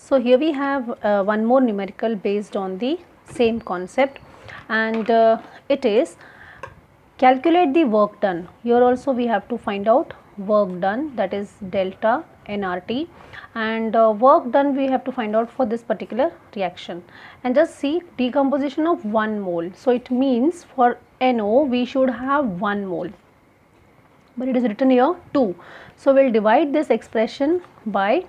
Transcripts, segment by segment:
So here we have one more numerical based on the same concept, and it is calculate the work done. Here also we have to find out work done, that is delta nRT, and work done we have to find out for this particular reaction. And just see decomposition of 1 mole. So it means for NO we should have 1 mole, but it is written here 2. So we will divide this expression by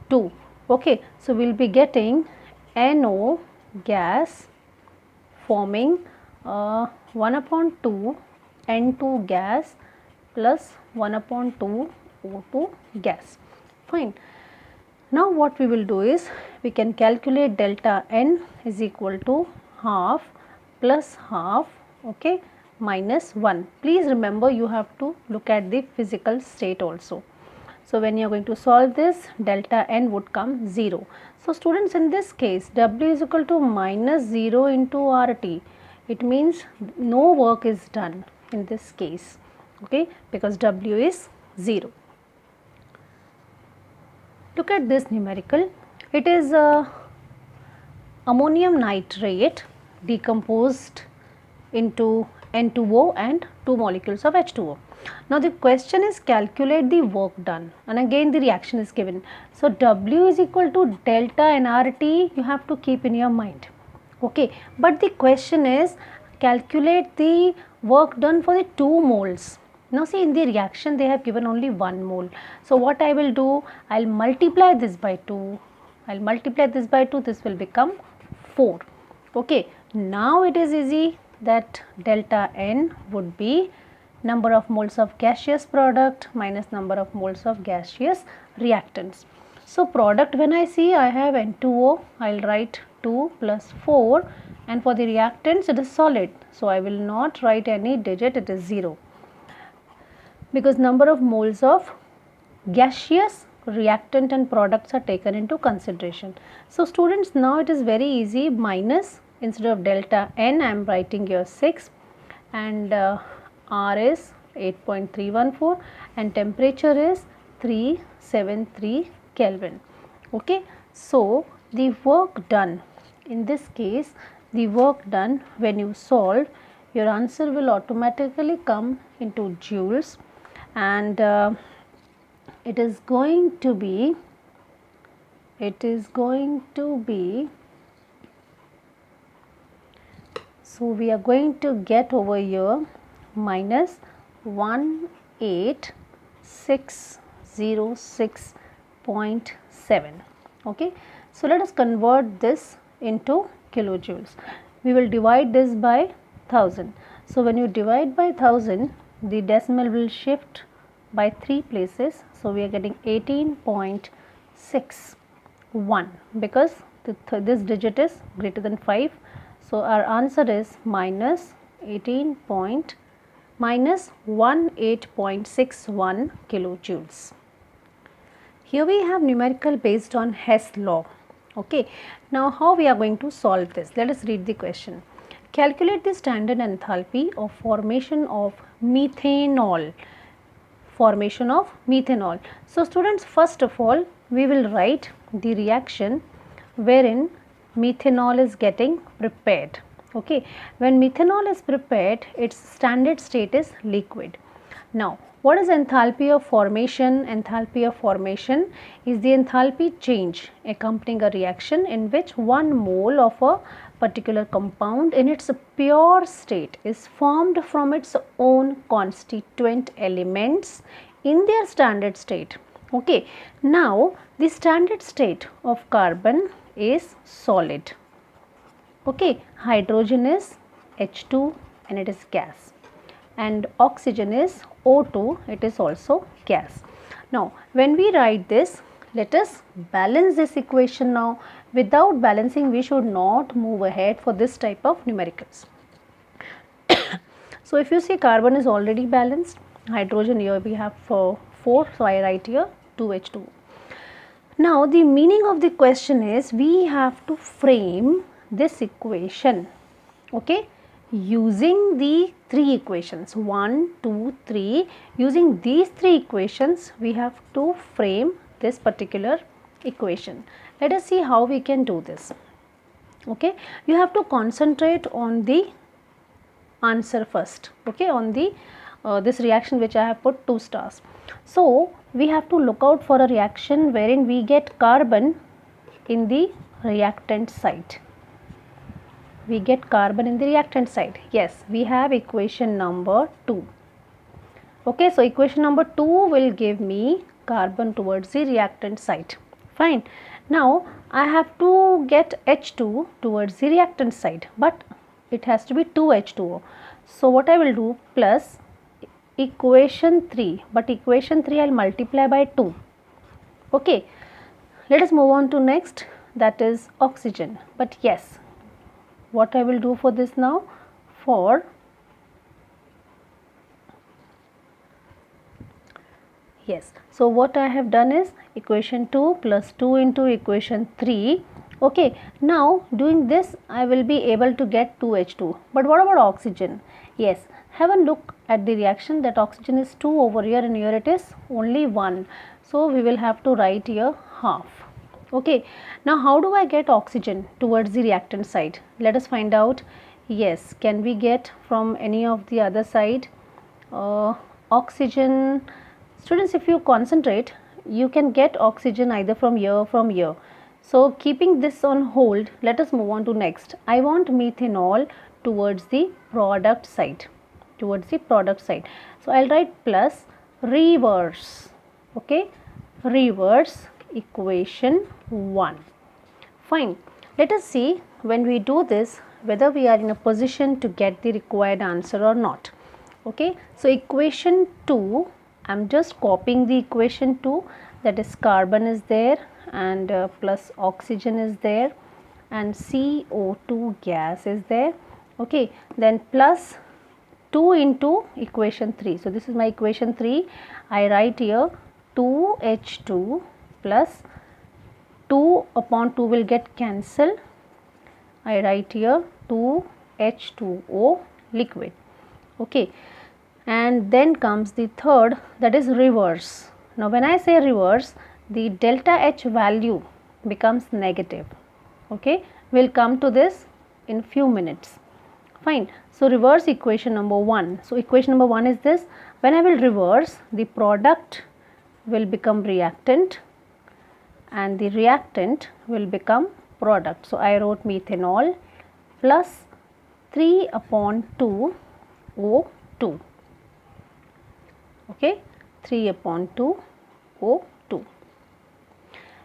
2. Okay, so we will be getting NO gas forming 1 upon 2 N2 gas plus 1 upon 2 O2 gas. Fine. Now what we will do is we can calculate delta N is equal to half plus half, okay, minus 1. Please remember you have to look at the physical state also. So when you are going to solve this, delta N would come 0. So students, in this case W is equal to minus 0 into RT. It means no work is done in this case, okay, because W is 0. Look at this numerical. It is ammonium nitrate decomposed into N2O and 2 molecules of H2O. Now the question is calculate the work done, and again the reaction is given. So W is equal to delta nRT, you have to keep in your mind, okay, but the question is calculate the work done for the 2 moles. Now see, in the reaction they have given only 1 mole. So what I will do, I will multiply this by 2, I will multiply this by 2, this will become 4. Okay, now it is easy that delta N would be number of moles of gaseous product minus number of moles of gaseous reactants. So product, when I see I have N2O, I will write 2 plus 4, and for the reactants it is solid. So I will not write any digit, it is 0, because number of moles of gaseous reactant and products are taken into consideration. So students, now it is very easy, minus, instead of delta N I am writing here 6, and R is 8.314 and temperature is 373 Kelvin. Okay, so the work done, in this case the work done, when you solve, your answer will automatically come into joules, and it is going to be so we are going to get over here minus 18606.7. okay. So let us convert this into kilojoules. We will divide this by 1000. So when you divide by 1000, the decimal will shift by 3 places. So we are getting 18.61 because this digit is greater than 5. So our answer is minus 18.61 kilojoules. Here we have numerical based on Hess law. Okay. Now how we are going to solve this? Let us read the question. Calculate the standard enthalpy of formation of methanol. Formation of methanol. So students, first of all we will write the reaction wherein methanol is getting prepared. Okay. When methanol is prepared, its standard state is liquid. Now what is enthalpy of formation? Enthalpy of formation is the enthalpy change accompanying a reaction in which 1 mole of a particular compound in its pure state is formed from its own constituent elements in their standard state. Okay. Now the standard state of carbon is solid. Okay. Hydrogen is H2 and it is gas, and oxygen is O2, it is also gas. Now when we write this, let us balance this equation now. Without balancing we should not move ahead for this type of numericals. So if you see, carbon is already balanced, hydrogen here we have 4, so I write here 2H2. Now the meaning of the question is we have to frame this equation, okay, using the 3 equations 1, 2, 3. Using these 3 equations we have to frame this particular equation. Let us see how we can do this. Okay, you have to concentrate on the answer first, okay, on the this reaction which I have put 2 stars. So we have to look out for a reaction wherein we get carbon in the reactant side. We get carbon in the reactant side. Yes, we have equation number 2. Okay, so equation number 2 will give me carbon towards the reactant side. Fine. Now I have to get H2 towards the reactant side, but it has to be 2H2O. So what I will do, plus equation 3, but equation 3 I will multiply by 2. Okay, let us move on to next, that is oxygen. But yes, what I will do for this now, for yes, so what I have done is equation 2 plus 2 into equation 3. Okay, now doing this I will be able to get 2H2. But what about oxygen? Yes, have a look at the reaction, that oxygen is 2 over here and here it is only 1. So we will have to write here half. Okay, now how do I get oxygen towards the reactant side? Let us find out. Yes, can we get from any of the other side? Oxygen, students, if you concentrate, you can get oxygen either from here or from here. So keeping this on hold, let us move on to next. I want methanol towards the product side, towards the product side. So I'll write plus reverse, okay, reverse equation 1. Fine. Let us see when we do this whether we are in a position to get the required answer or not. Okay, so equation 2, I am just copying the equation 2, that is carbon is there and plus oxygen is there and CO2 gas is there. Okay, then plus 2 into equation 3. So this is my equation 3. I write here 2H2 plus 2 upon 2 will get cancelled. I write here 2H2O liquid. Okay, and then comes the third, that is reverse. Now when I say reverse, the delta H value becomes negative. Okay, we'll come to this in few minutes. Fine. So reverse equation number 1. So equation number 1 is this. When I will reverse, the product will become reactant and the reactant will become product. So I wrote methanol plus 3 upon 2 O2. Okay, 3 upon 2 O2.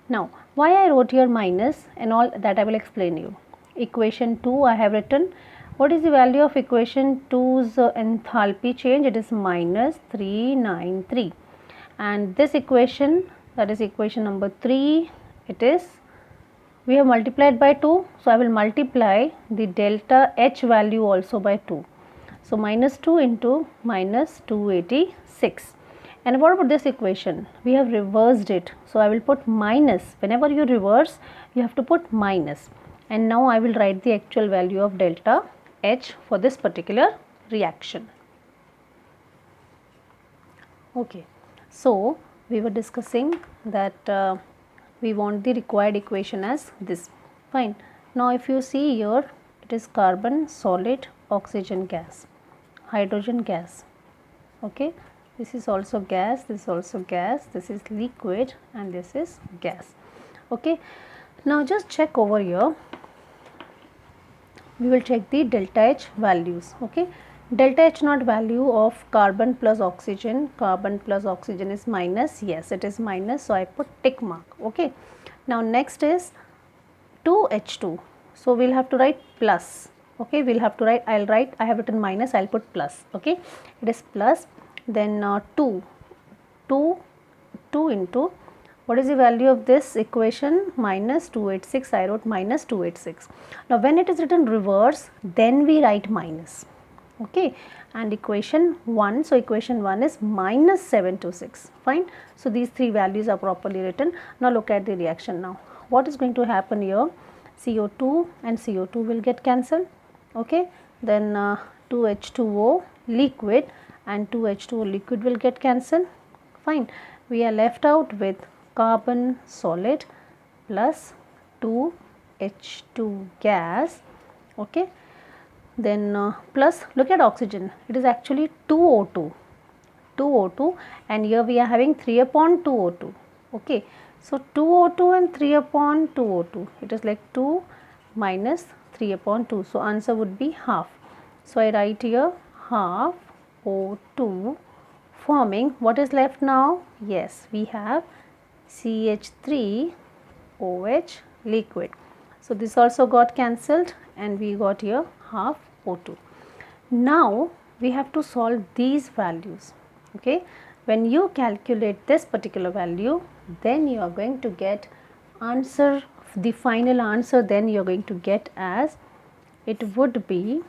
Now why I wrote here minus and all that I will explain you. Equation 2 I have written. What is the value of equation 2's enthalpy change? It is minus 393. And this equation, that is equation number 3, it is, we have multiplied by 2. So I will multiply the delta H value also by 2. So minus 2 into minus 286. And what about this equation? We have reversed it. So I will put minus. Whenever you reverse, you have to put minus. And now I will write the actual value of delta H for this particular reaction. Okay. So we were discussing that we want the required equation as this. Fine. Now if you see here, it is carbon, solid, oxygen gas, hydrogen gas. Okay. This is also gas, this is also gas, this is liquid and this is gas. Okay. Now just check over here. We will check the delta H values. Okay. Delta H naught value of carbon plus oxygen is minus. Yes, it is minus. So I put tick mark. Okay. Now next is 2H2. So we'll have to write plus. Okay. We'll have to write, I have written minus, I'll put plus. Okay. It is plus. Then 2 into, what is the value of this equation? Minus 286. I wrote minus 286. Now when it is written reverse, then we write minus. Okay, and equation 1, so equation 1 is minus 726. Fine. So these three values are properly written. Now look at the reaction now. What is going to happen here? CO2 and CO2 will get cancelled. Okay, then 2H2O liquid and 2H2O liquid will get cancelled. Fine. We are left out with carbon solid plus 2H2 gas, okay, then plus look at oxygen, it is actually 2O2, and here we are having 3 upon 2O2, okay. So 2O2 and 3 upon 2O2, it is like 2 minus 3 upon 2, so answer would be half. So I write here half O2 forming, what is left now? Yes, we have CH3OH liquid. So this also got cancelled and we got here half O2. Now we have to solve these values, okay. When you calculate this particular value, then you are going to get answer, the final answer then you are going to get as, it would be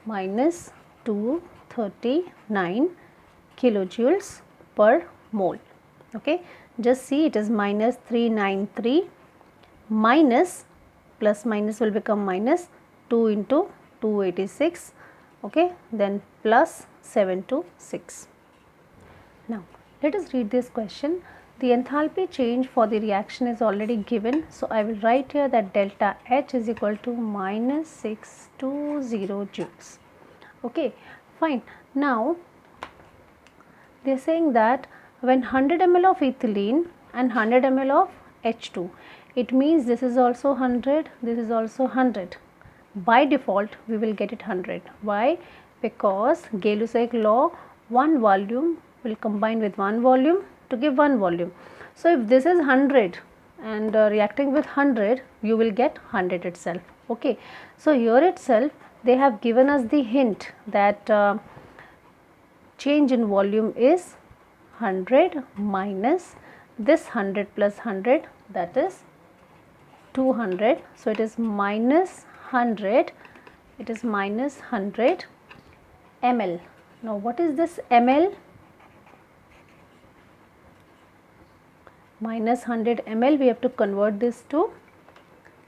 minus 239 kilojoules per mole, okay. Just see, it is minus 393 minus, plus minus will become minus 2 into 286, okay, then plus 726. Now let us read this question. The enthalpy change for the reaction is already given, so I will write here that delta H is equal to minus 620 joules, okay, fine. Now they are saying that when 100 ml of ethylene and 100 ml of H2, it means this is also 100, this is also 100. By default we will get it 100. Why? Because Gay-Lussac law, one volume will combine with one volume to give one volume. So if this is 100 and reacting with 100, you will get 100 itself, okay. So here itself they have given us the hint that change in volume is 100 minus this 100 plus 100, that is 200. So it is minus 100, it is minus 100 ml. Now what is this ml? Minus 100 ml, we have to convert this to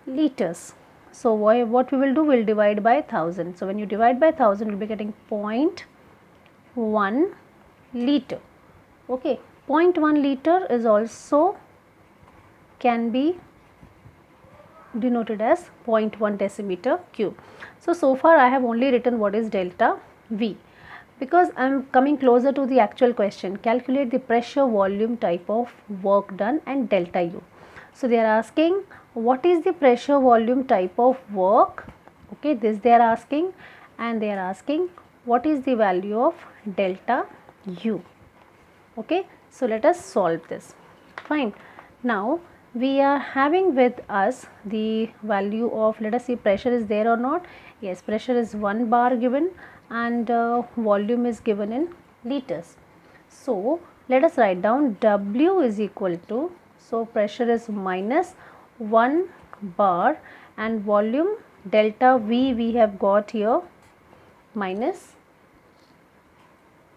liters. So what we will do, we will divide by 1000. So when you divide by 1000, you will be getting 0.1 liter, okay. 0.1 liter is also can be denoted as 0.1 decimeter cube. So far I have only written what is delta V, because I am coming closer to the actual question. Calculate the pressure, volume, type of work done and delta U. So they are asking what is the pressure, volume, type of work, okay, this they are asking, and they are asking what is the value of delta U, okay. So let us solve this, fine. Now we are having with us the value of, let us see, pressure is there or not. Yes, pressure is 1 bar given and volume is given in liters. So let us write down W is equal to, so pressure is minus 1 bar and volume delta V we have got here minus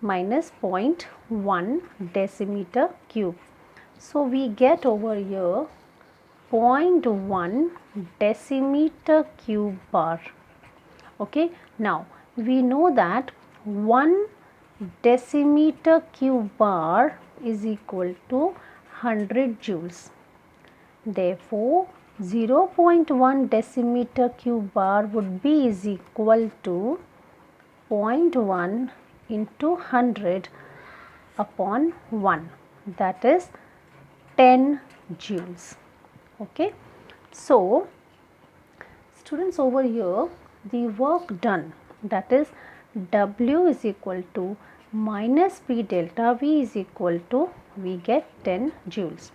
0.1 decimeter cube. So we get over here 0.1 decimeter cube bar, okay. Now we know that 1 decimeter cube bar is equal to 100 joules. Therefore 0.1 decimeter cube bar would be is equal to 0.1 into 100 upon 1, that is 10 joules, okay. So students, over here the work done, that is W is equal to minus P delta V is equal to, we get 10 joules.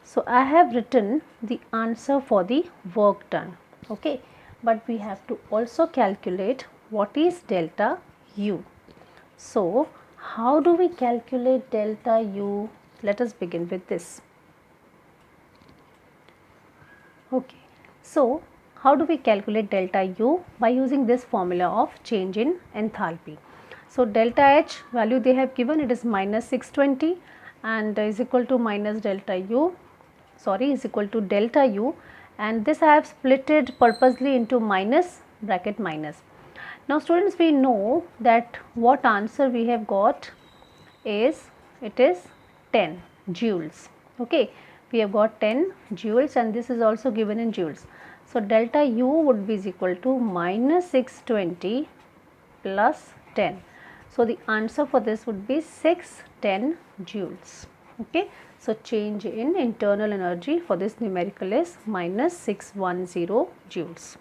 So I have written the answer for the work done, okay, but we have to also calculate what is delta U. So how do we calculate delta U? Let us begin with this, okay. So how do we calculate delta U? By using this formula of change in enthalpy. So delta H value they have given, it is minus 620 and is equal to minus delta U, sorry, is equal to delta U, and this I have split it purposely into minus bracket minus. Now students, we know that what answer we have got is, it is 10 joules, okay. we have got 10 joules and this is also given in joules. So delta U would be is equal to minus 620 plus 10. So the answer for this would be 610 joules. Okay. So change in internal energy for this numerical is minus 610 joules.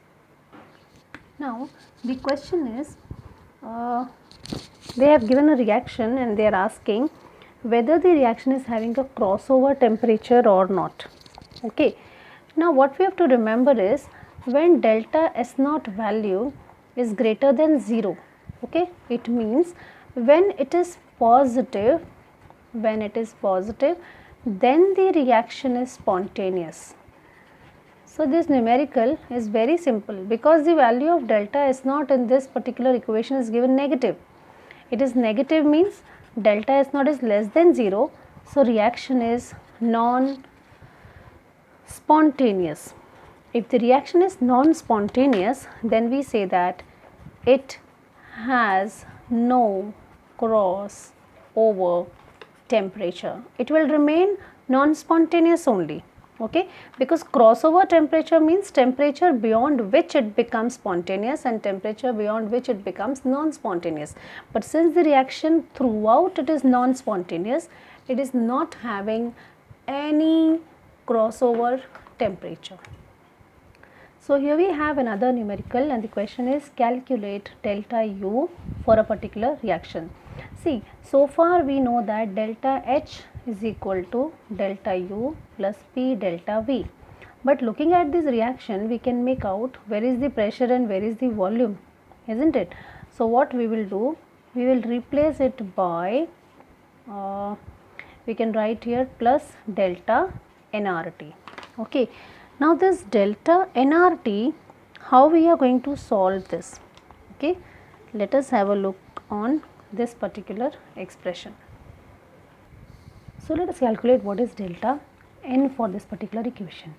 Now the question is, they have given a reaction and they are asking whether the reaction is having a crossover temperature or not. Okay. Now what we have to remember is when delta S naught value is greater than 0, okay, it means when it is positive, then the reaction is spontaneous. So this numerical is very simple because the value of delta S naught in this particular equation is given negative. It is negative means delta S naught is less than 0, so reaction is non-spontaneous. If the reaction is non-spontaneous, then we say that it has no crossover temperature. It will remain non-spontaneous only. Okay, because crossover temperature means temperature beyond which it becomes spontaneous and temperature beyond which it becomes non-spontaneous. But since the reaction throughout it is non-spontaneous, it is not having any crossover temperature. So here we have another numerical and the question is calculate delta U for a particular reaction. See, so far we know that delta H is equal to delta U plus P delta V. But looking at this reaction, we can make out where is the pressure and where is the volume, isn't it? So what we will do, we will replace it by, we can write here plus delta nRT. Okay. Now this delta nRT, how we are going to solve this? Okay. Let us have a look on this particular expression. So let us calculate what is delta N for this particular equation.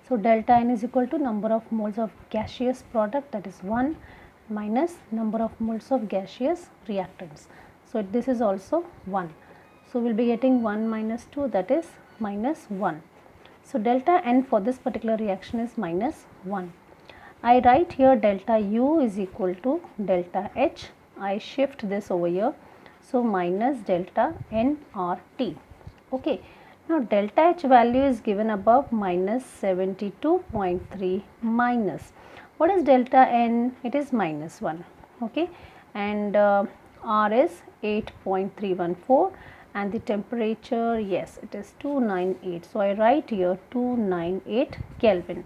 So delta N is equal to number of moles of gaseous product, that is 1, minus number of moles of gaseous reactants. So this is also 1. So we will be getting 1 minus 2, that is minus 1. So delta N for this particular reaction is minus 1. I write here delta U is equal to delta H. I shift this over here. So minus delta nRT. Okay. Now delta H value is given above minus 72.3 minus. What is delta N? It is minus 1. Okay. And R is 8.314 and the temperature, yes, it is 298. So I write here 298 Kelvin.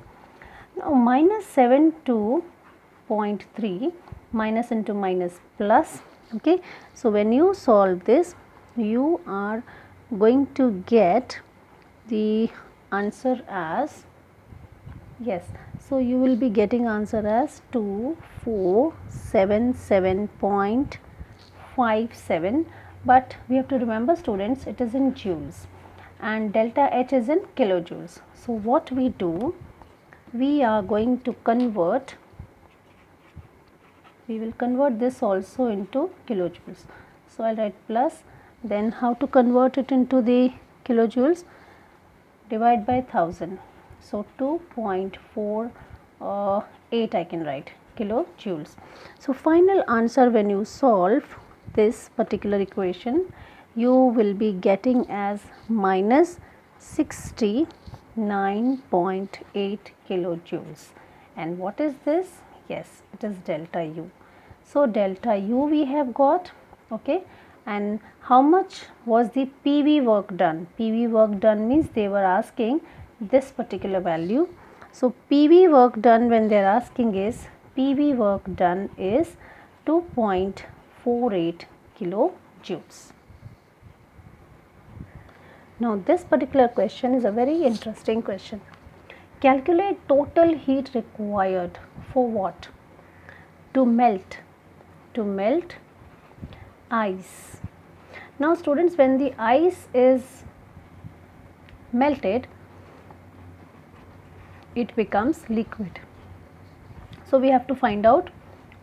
Now minus 72.3 minus into minus plus. Okay. So when you solve this, you are going to get the answer as, yes, so you will be getting answer as 2477.57, but we have to remember students, it is in joules and delta H is in kilojoules. So what we do, we are going to convert, we will convert this also into kilojoules. So I'll write plus, then how to convert it into the kilojoules? Divide by 1000. So 2.48 I can write kilojoules. So final answer when you solve this particular equation, you will be getting as minus 69.8 kilojoules. And what is this? Yes, it is delta U. So delta U we have got, okay. And how much was the PV work done? PV work done means they were asking this particular value. So PV work done when they are asking is, PV work done is 2.48 kilojoules. Now this particular question is a very interesting question. Calculate total heat required for what? To melt ice. Now students, when the ice is melted, it becomes liquid. So we have to find out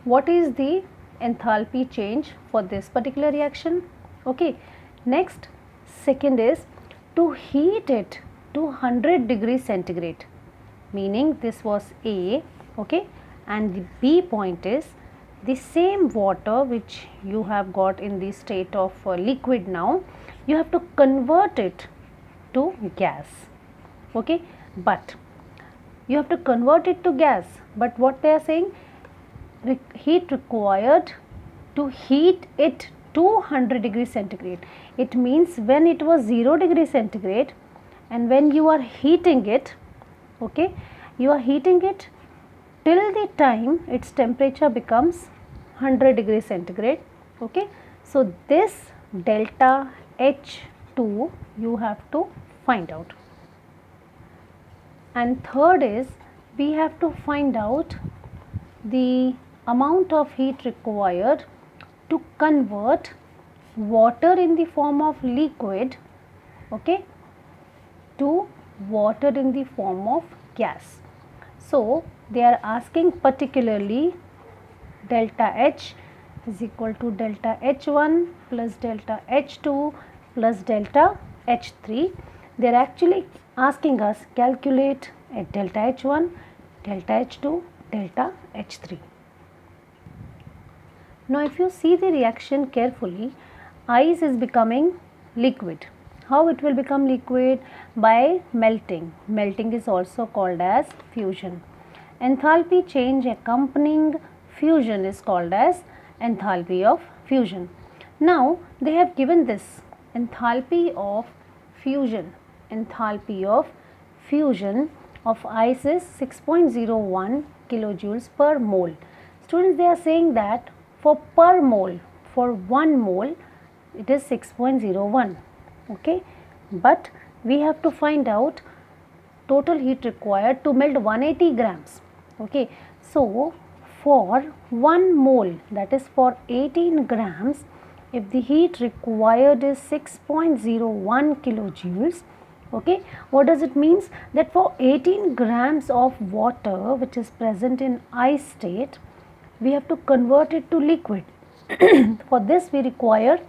what is the enthalpy change for this particular reaction. Okay. Next, second is to heat it to 100 degrees centigrade, meaning this was A, okay, and the B point is the same water which you have got in the state of liquid now, you have to convert it to gas, okay, but you have to convert it to gas, but what they are saying, heat required to heat it to 100 degrees centigrade. It means when it was 0 degree centigrade and when you are heating it, okay, you are heating it till the time its temperature becomes 100 degrees centigrade, okay. So this delta H2 you have to find out. And third is, we have to find out the amount of heat required to convert water in the form of liquid, okay, to water in the form of gas. So they are asking particularly delta H is equal to delta H1 plus delta H2 plus delta H3. They are actually asking us calculate at delta H1, delta H2, delta H3. Now if you see the reaction carefully, ice is becoming liquid. How it will become liquid? By melting. Melting is also called as fusion. Enthalpy change accompanying fusion is called as enthalpy of fusion. Now they have given this enthalpy of fusion. Enthalpy of fusion of ice is 6.01 kilojoules per mole. Students, they are saying that for per mole, for 1 mole it is 6.01, okay, but we have to find out total heat required to melt 180 grams, okay. So for 1 mole, that is for 18 grams, if the heat required is 6.01 kilojoules, okay, what does it means? That for 18 grams of water which is present in ice state, we have to convert it to liquid. For this we require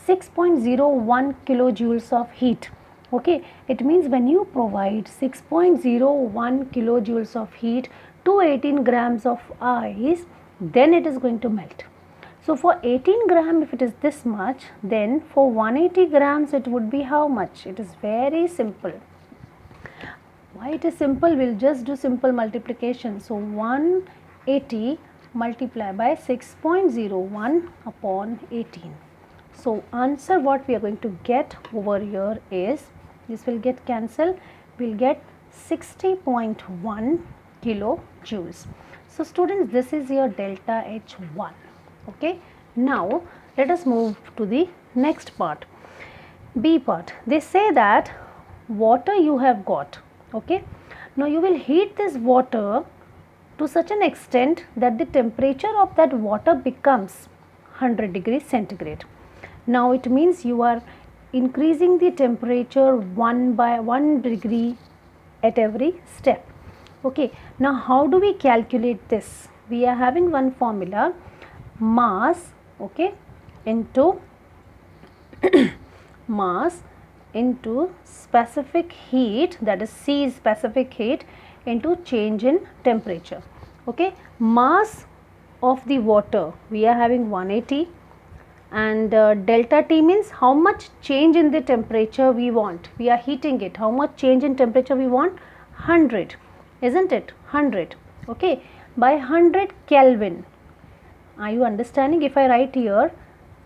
6.01 kilojoules of heat, okay. It means when you provide 6.01 kilojoules of heat to 18 grams of ice, then it is going to melt. So for 18 gram, if it is this much, then for 180 grams it would be how much? It is very simple. Why it is simple? We will just do simple multiplication. So 180 multiply by 6.01 upon 18. So answer what we are going to get over here is, this will get cancelled, we will get 60.1 kilojoules. So students, this is your delta H1, okay. Now let us move to the next part, B part. They say that water you have got, okay. Now you will heat this water to such an extent that the temperature of that water becomes 100 degrees centigrade. Now it means you are increasing the temperature 1 by 1 degree at every step, okay. Now how do we calculate this? We are having one formula, mass, okay, into mass into specific heat, that is C is specific heat, into change in temperature, okay. Mass of the water we are having 180, and delta T means how much change in the temperature we want. We are heating it, how much change in temperature we want? 100, isn't it? 100, okay, by 100 Kelvin. Are you understanding? If I write here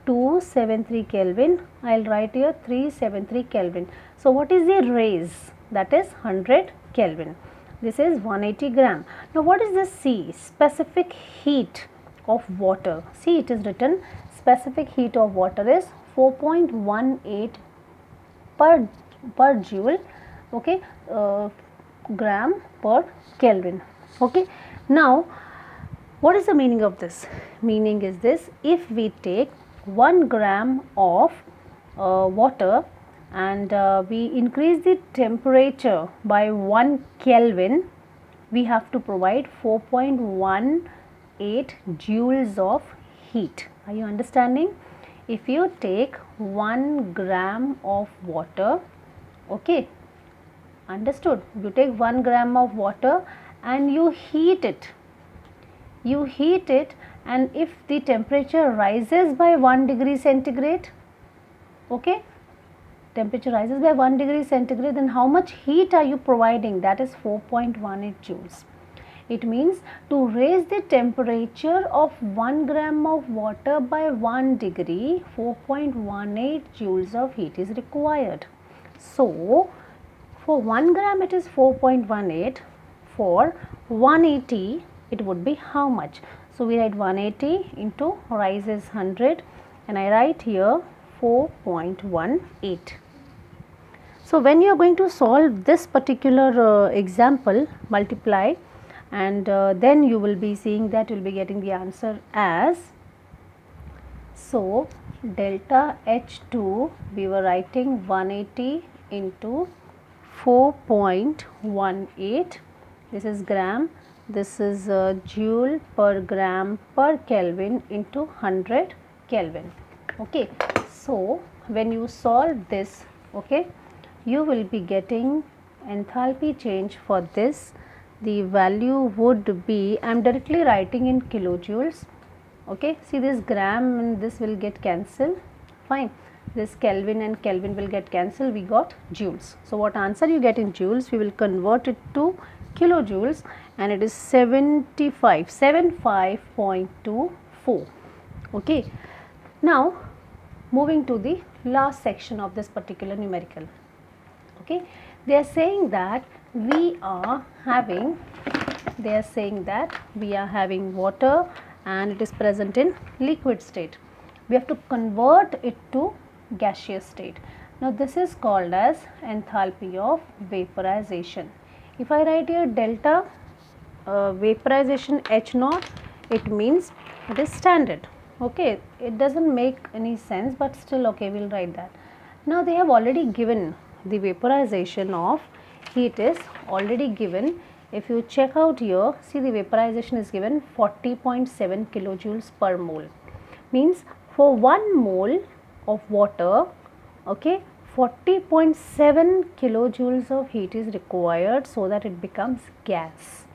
273 Kelvin, I will write here 373 Kelvin. So what is the raise? That is 100 Kelvin. This is 180 gram. Now what is this C? Specific heat of water. See, it is written specific heat of water is 4.18 per joule, okay, gram per Kelvin, okay. Now what is the meaning of this? Meaning is this: if we take 1 gram of water and we increase the temperature by 1 Kelvin, we have to provide 4.18 joules of heat. Are you understanding? If you take 1 gram of water, okay, Understood? You take 1 gram of water and you heat it. You heat it, and if the temperature rises by 1 degree centigrade, okay, temperature rises by 1 degree centigrade, then how much heat are you providing? That is 4.18 joules. It means to raise the temperature of 1 gram of water by 1 degree, 4.18 joules of heat is required. So, for 1 gram it is 4.18, for 180 it would be how much? So, we write 180 into rise is 100 and I write here 4.18. So, when you are going to solve this particular example, multiply, and then you will be seeing that you will be getting the answer as, so delta H2 we were writing 180 into 4.18, this is gram, this is joule per gram per Kelvin into 100 Kelvin. Okay. So, when you solve this, okay, you will be getting enthalpy change for this. The value would be, I am directly writing in kilojoules. Okay, see this gram and this will get cancelled, fine, this Kelvin and Kelvin will get cancelled, we got joules. So, what answer you get in joules, we will convert it to kilojoules and it is 75.24. Okay. Now, moving to the last section of this particular numerical. Okay, they are saying that we are having water and it is present in liquid state. We have to convert it to gaseous state. Now, this is called as enthalpy of vaporization. If I write here delta vaporization H naught, it means it is standard. Okay, it does not make any sense, but still okay, we will write that. Now, they have already given the vaporization of heat is already given. If you check out here, see the vaporization is given 40.7 kilojoules per mole, means for 1 mole of water, okay, 40.7 kilojoules of heat is required so that it becomes gas.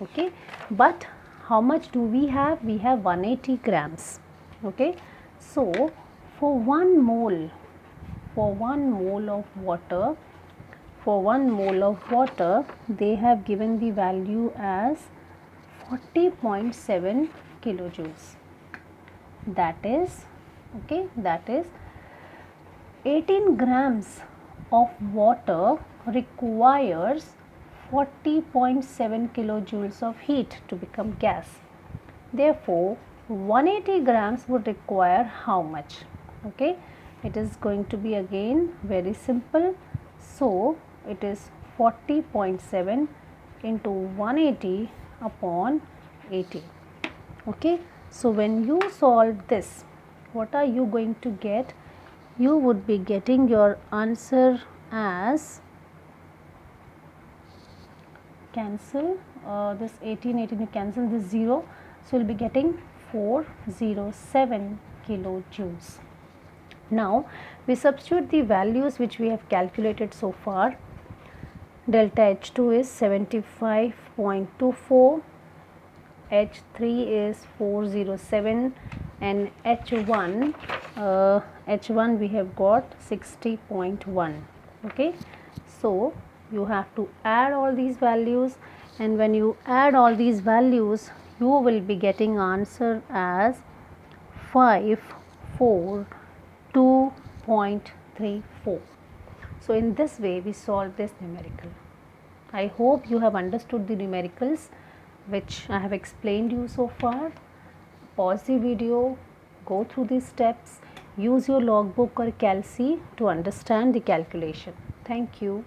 Okay, but how much do we have? We have 180 grams. Okay, so for 1 mole of water, they have given the value as 40.7 kilojoules. That is, okay, that is 18 grams of water requires 40.7 kilojoules of heat to become gas. Therefore, 180 grams would require how much? Okay, it is going to be again very simple. So, it is 40.7 into 180 upon 80. Okay. So, when you solve this, what are you going to get? You would be getting your answer as, cancel this 18 you cancel this 0. So, you will be getting 407 kilojoules. Now, we substitute the values which we have calculated so far. Delta H2 is 75.24, H3 is 407 and H1 we have got 60.1. Okay. So, you have to add all these values, and when you add all these values, you will be getting answer as 542.34. So, in this way we solve this numerical. I hope you have understood the numericals which I have explained you so far. Pause the video, go through these steps, use your logbook or calci to understand the calculation. Thank you.